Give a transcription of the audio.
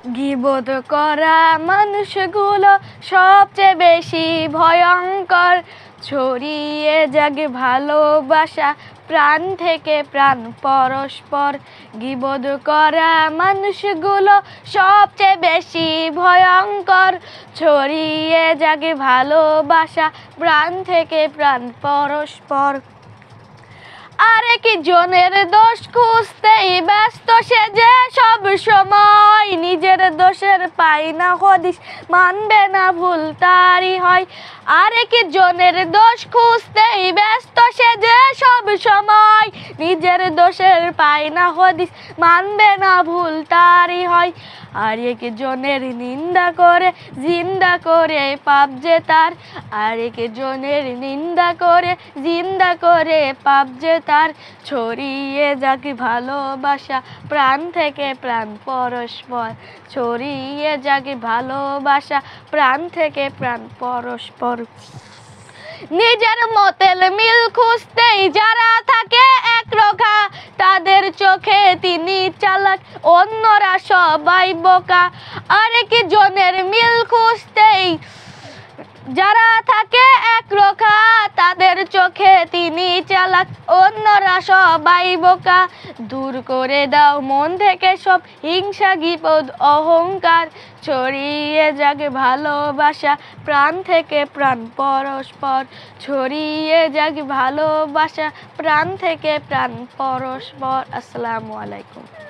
গীবত করা মানুষগুলো সবচেয়ে বেশি ভয়ঙ্কর। ছড়িয়ে যাক ভালোবাসা প্রাণ থেকে প্রাণ পরস্পর। গীবত করা মানুষগুলো সবচেয়ে বেশি ভয়ঙ্কর। ছড়িয়ে যাক ভালোবাসা প্রাণ থেকে প্রাণ পরস্পর। আরেক জনের দোষ খুঁজতেই ব্যস্ত সে যে সব সময়। নিজের দোষের পাই না হদিস, মানবে না ভুল তারই হয়। আরেক জনের দোষ খুঁজতেই ব্যস্ত সে যে সব সময়। নিজের দোষের পাই না হদিস, মানবে না ভুল তারই হয়। আরেক জনের নিন্দা করে জিন্দা করে পাপ যে তার। আরেক জনের নিন্দা করে জিন্দা করে পাপ যে তার। ছড়িয়ে যাক ভালোবাসা প্রাণ থেকে প্রাণ পরস্পর। ছড়িয়ে যাক ভালোবাসা প্রাণ থেকে প্রাণ পরস্পর। নিজের মতের মিল খুঁজতেই যারা থাকে একরোখা, তাদের চোখে তিনি চালাক, অন্যরা সবাই বোকা। আরেক জনের মিল খুঁজতেই যারা থাকে একরোখা, তাদের চোখে তিনি চালাক, অন্যরা সবাই বোকা। দূর করে দাও মন থেকে সব হিংসা গীবত অহংকার। ছড়িয়ে যাক ভালোবাসা প্রাণ থেকে প্রাণ পরস্পর। ছড়িয়ে যাক ভালোবাসা প্রাণ থেকে প্রাণ পরস্পর। আসসালামু আলাইকুম।